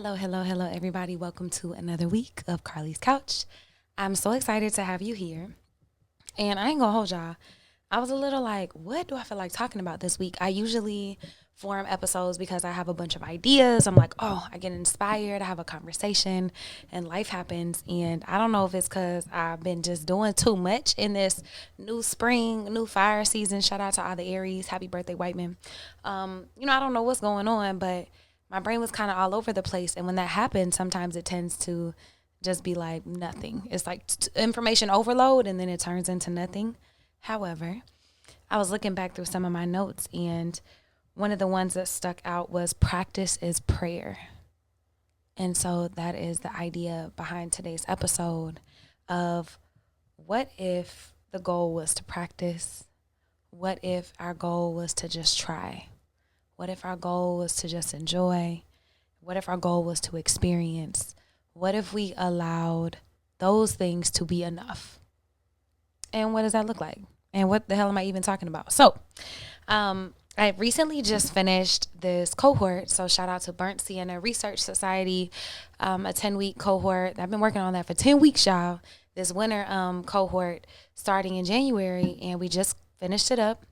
Hello, hello, hello, everybody. Welcome to another week of Carlie's Couch. I'm so excited to have you here. And I ain't gonna hold y'all. I was a little like, what do I feel like talking about this week? I usually form episodes because I have a bunch of ideas. I'm like, oh, I get inspired, I have a conversation, and life happens. And I don't know if it's because I've been just doing too much in this new spring, new fire season. Shout out to all the Aries. Happy birthday, white men. I don't know what's going on, but my brain was kind of all over the place. And when that happens, sometimes it tends to just be like nothing. It's like information overload and then it turns into nothing. However, I was looking back through some of my notes, and one of the ones that stuck out was practice is prayer. And so that is the idea behind today's episode of what if the goal was to practice? What if our goal was to just try? What if our goal was to just enjoy? What if our goal was to experience? What if we allowed those things to be enough? And what does that look like? And what the hell am I even talking about? So, I recently just finished this cohort. So shout out to Burnt Sienna Research Society, a 10-week cohort. I've been working on that for 10 weeks, y'all. This winter cohort starting in January, and we just finished it up.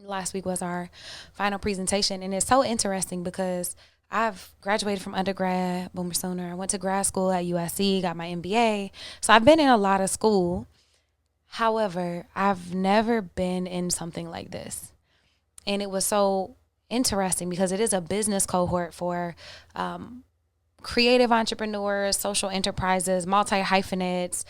Last week was our final presentation, and it's so interesting because I've graduated from undergrad, boomer sooner. I went to grad school at USC, got my MBA. So I've been in a lot of school. However, I've never been in something like this. And it was so interesting because it is a business cohort for creative entrepreneurs, social enterprises, multi-hyphenates,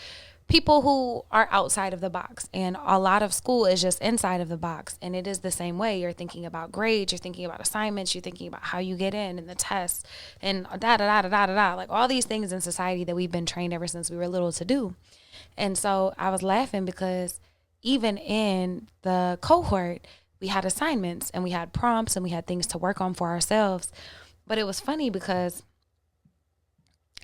people who are outside of the box. And a lot of school is just inside of the box. And it is the same way. You're thinking about grades, you're thinking about assignments, you're thinking about how you get in and the tests and da-da-da-da-da-da-da. Like all these things in society that we've been trained ever since we were little to do. And so I was laughing because even in the cohort, we had assignments and we had prompts and we had things to work on for ourselves. But it was funny because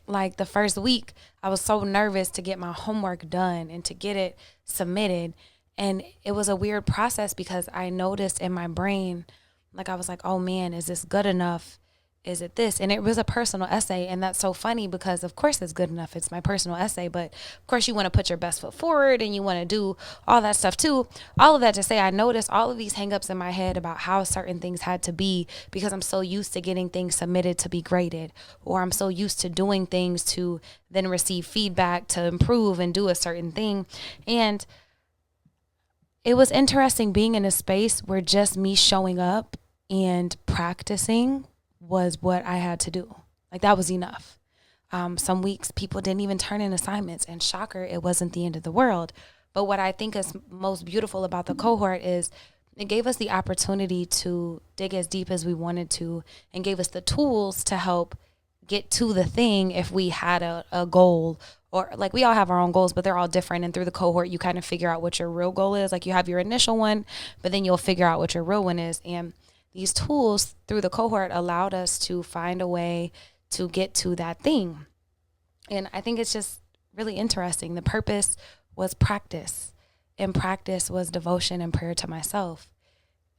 like the first week, I was so nervous to get my homework done and to get it submitted. And it was a weird process because I noticed in my brain, like I was like, oh man, is this good enough? Is it this? And it was a personal essay. And that's so funny because of course it's good enough. It's my personal essay, but of course you want to put your best foot forward and you want to do all that stuff too. All of that to say, I noticed all of these hangups in my head about how certain things had to be because I'm so used to getting things submitted to be graded, or I'm so used to doing things to then receive feedback to improve and do a certain thing. And it was interesting being in a space where just me showing up and practicing was what I had to do. Like that was enough. Some weeks people didn't even turn in assignments, and shocker, it wasn't the end of the world. But what I think is most beautiful about the cohort is it gave us the opportunity to dig as deep as we wanted to and gave us the tools to help get to the thing if we had a goal, or like we all have our own goals, but they're all different. And through the cohort, you kind of figure out what your real goal is. Like you have your initial one, but then you'll figure out what your real one is. And these tools through the cohort allowed us to find a way to get to that thing. And I think it's just really interesting. The purpose was practice, and practice was devotion and prayer to myself.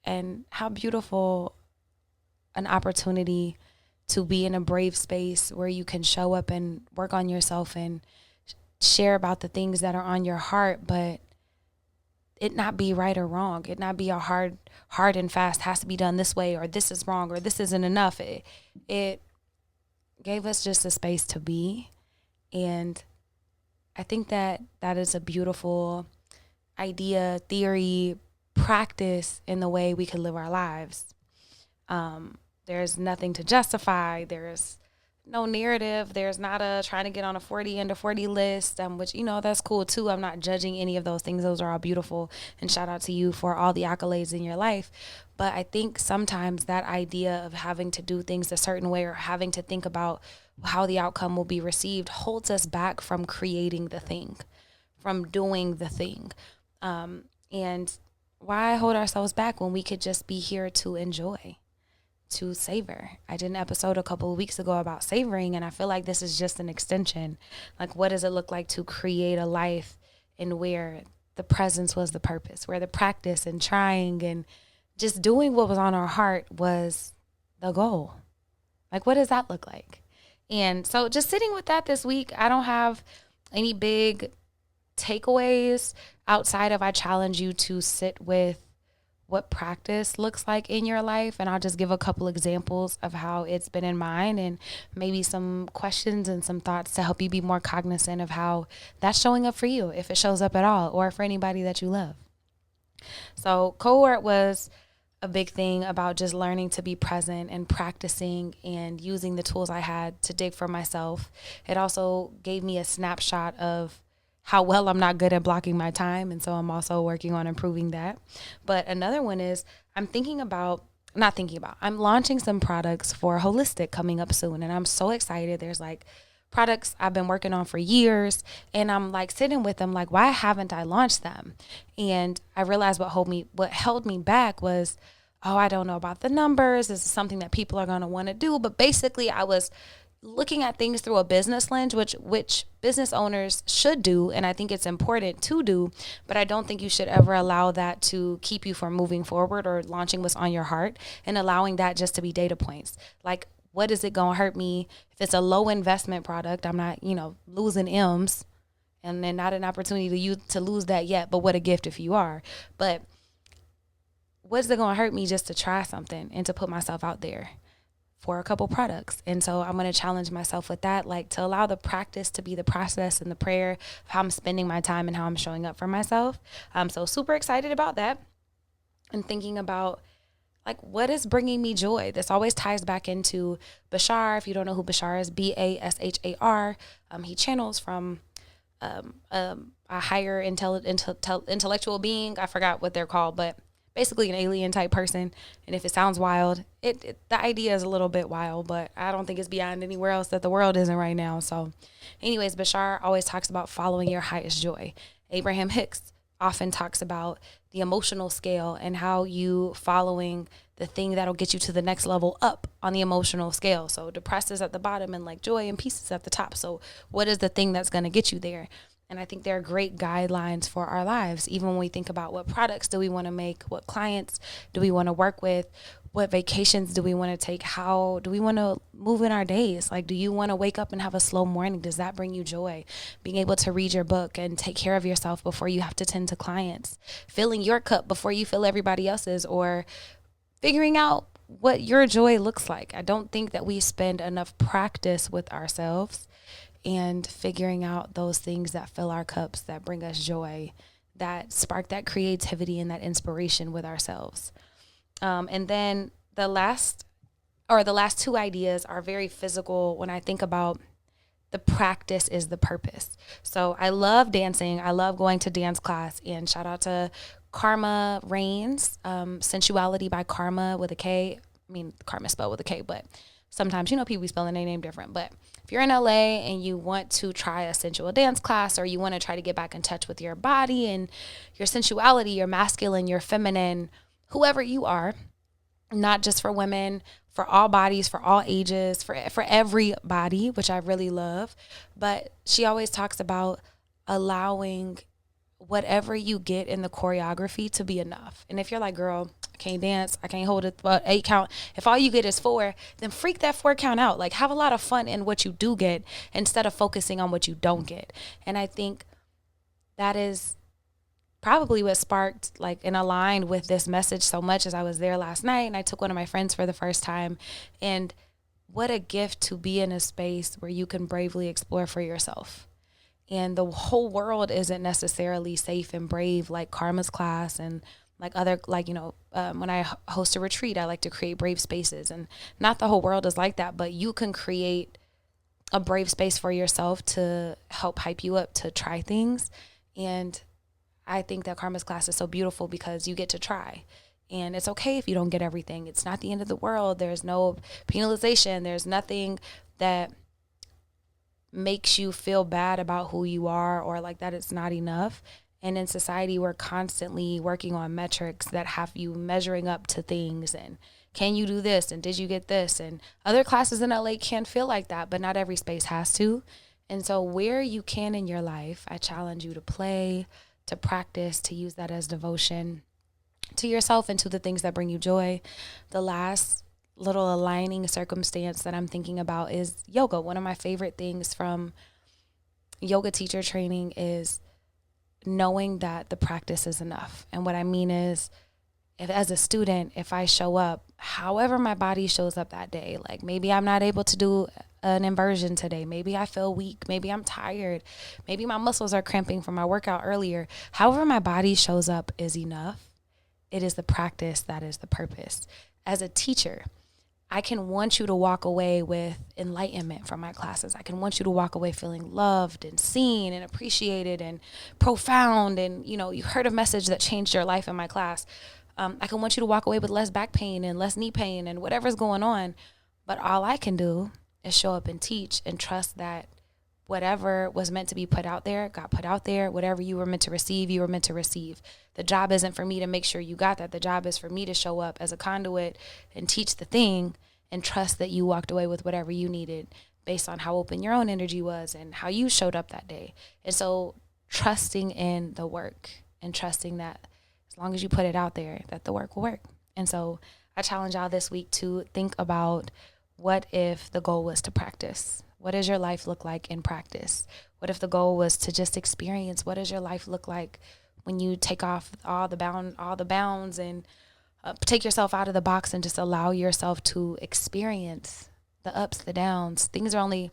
And how beautiful an opportunity to be in a brave space where you can show up and work on yourself and share about the things that are on your heart, but it not be right or wrong. It not be a hard and fast has to be done this way, or this is wrong, or this isn't enough. It gave us just a space to be. And I think that is a beautiful idea, theory, practice in the way we can live our lives. There's nothing to justify. There's no narrative. There's not a trying to get on a 40 under 40 list, which, that's cool too. I'm not judging any of those things. Those are all beautiful. And shout out to you for all the accolades in your life. But I think sometimes that idea of having to do things a certain way or having to think about how the outcome will be received holds us back from creating the thing, from doing the thing. And why hold ourselves back when we could just be here to enjoy, to savor? I did an episode a couple of weeks ago about savoring, and I feel like this is just an extension. Like, what does it look like to create a life in where the presence was the purpose, where the practice and trying and just doing what was on our heart was the goal? Like, what does that look like? And so just sitting with that this week, I don't have any big takeaways outside of I challenge you to sit with what practice looks like in your life. And I'll just give a couple examples of how it's been in mine and maybe some questions and some thoughts to help you be more cognizant of how that's showing up for you, if it shows up at all, or for anybody that you love. So cohort was a big thing about just learning to be present and practicing and using the tools I had to dig for myself. It also gave me a snapshot of how well I'm not good at blocking my time. And so I'm also working on improving that. But another one is I'm I'm launching some products for Holistic coming up soon. And I'm so excited. There's like products I've been working on for years. And I'm like sitting with them like, why haven't I launched them? And I realized what held me back was, oh, I don't know about the numbers. This is something that people are going to want to do. But basically I was looking at things through a business lens, which business owners should do, and I think it's important to do, but I don't think you should ever allow that to keep you from moving forward or launching what's on your heart and allowing that just to be data points. Like, what is it going to hurt me if it's a low investment product? I'm not, losing M's, and then not an opportunity to lose that yet, but what a gift if you are. But what's it going to hurt me just to try something and to put myself out there for a couple products? And so I'm going to challenge myself with that, like to allow the practice to be the process and the prayer of how I'm spending my time and how I'm showing up for myself. I'm so super excited about that and thinking about like what is bringing me joy. This always ties back into Bashar. If you don't know who Bashar is, Bashar. He channels from a higher intellectual being. I forgot what they're called, but basically an alien type person. And if it sounds wild, the idea is a little bit wild, but I don't think it's beyond anywhere else that the world isn't right now. So anyways, Bashar always talks about following your highest joy. Abraham Hicks often talks about the emotional scale and how you following the thing that'll get you to the next level up on the emotional scale. So depressed is at the bottom and like joy and peace is at the top. So what is the thing that's going to get you there? And I think they're great guidelines for our lives. Even when we think about what products do we want to make, what clients do we want to work with, what vacations do we want to take, how do we want to move in our days? Like, do you want to wake up and have a slow morning? Does that bring you joy? Being able to read your book and take care of yourself before you have to tend to clients, filling your cup before you fill everybody else's, or figuring out what your joy looks like. I don't think that we spend enough practice with ourselves and figuring out those things that fill our cups, that bring us joy, that spark that creativity and that inspiration with ourselves. And then the last two ideas are very physical when I think about the practice is the purpose. So I love dancing. I love going to dance class, and shout out to Karma Reigns, Sensuality by Karma with a K. I mean, Karma spelled with a K, but sometimes, people be spelling their name different. But if you're in LA and you want to try a sensual dance class, or you want to try to get back in touch with your body and your sensuality, your masculine, your feminine, whoever you are, not just for women, for all bodies, for all ages, for everybody, which I really love. But she always talks about allowing whatever you get in the choreography to be enough. And if you're like, girl, I can't dance, I can't hold it, but 8 count. If all you get is 4, then freak that 4 count out. Like, have a lot of fun in what you do get instead of focusing on what you don't get. And I think that is probably what sparked like and aligned with this message so much as I was there last night and I took one of my friends for the first time. And what a gift to be in a space where you can bravely explore for yourself. And the whole world isn't necessarily safe and brave like Karma's class and like other, like, when I host a retreat, I like to create brave spaces, and not the whole world is like that, but you can create a brave space for yourself to help hype you up to try things. And I think that Karma's class is so beautiful because you get to try, and it's okay if you don't get everything. It's not the end of the world. There's no penalization. There's nothing that makes you feel bad about who you are or like that it's not enough. And in society, we're constantly working on metrics that have you measuring up to things. And can you do this? And did you get this? And other classes in LA can feel like that, but not every space has to. And so where you can in your life, I challenge you to play, to practice, to use that as devotion to yourself and to the things that bring you joy. The last little aligning circumstance that I'm thinking about is yoga. One of my favorite things from yoga teacher training is knowing that the practice is enough. And what I mean is, if as a student, if I show up, however my body shows up that day, like maybe I'm not able to do an inversion today, maybe I feel weak, maybe I'm tired, maybe my muscles are cramping from my workout earlier, however my body shows up is enough. It is the practice that is the purpose. As a teacher, I can want you to walk away with enlightenment from my classes. I can want you to walk away feeling loved and seen and appreciated and profound. And, you heard a message that changed your life in my class. I can want you to walk away with less back pain and less knee pain and whatever's going on. But all I can do is show up and teach and trust that whatever was meant to be put out there got put out there. Whatever you were meant to receive, you were meant to receive. The job isn't for me to make sure you got that. The job is for me to show up as a conduit and teach the thing and trust that you walked away with whatever you needed based on how open your own energy was and how you showed up that day. And so trusting in the work and trusting that as long as you put it out there, that the work will work. And so I challenge y'all this week to think about, what if the goal was to practice? What does your life look like in practice? What if the goal was to just experience? What does your life look like when you take off all the bounds and take yourself out of the box and just allow yourself to experience the ups, the downs? Things are only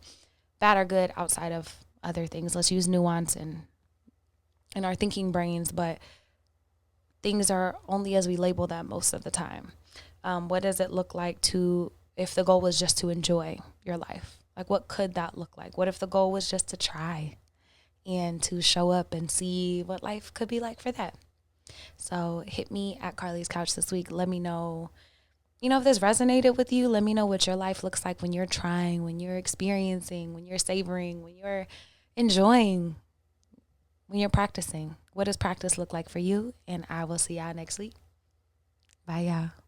bad or good outside of other things. Let's use nuance in our thinking brains, but things are only as we label them most of the time. What does it look like if the goal was just to enjoy your life? Like, what could that look like? What if the goal was just to try and to show up and see what life could be like for that? So hit me at Carlie's Couch this week. Let me know, if this resonated with you. Let me know what your life looks like when you're trying, when you're experiencing, when you're savoring, when you're enjoying, when you're practicing. What does practice look like for you? And I will see y'all next week. Bye, y'all.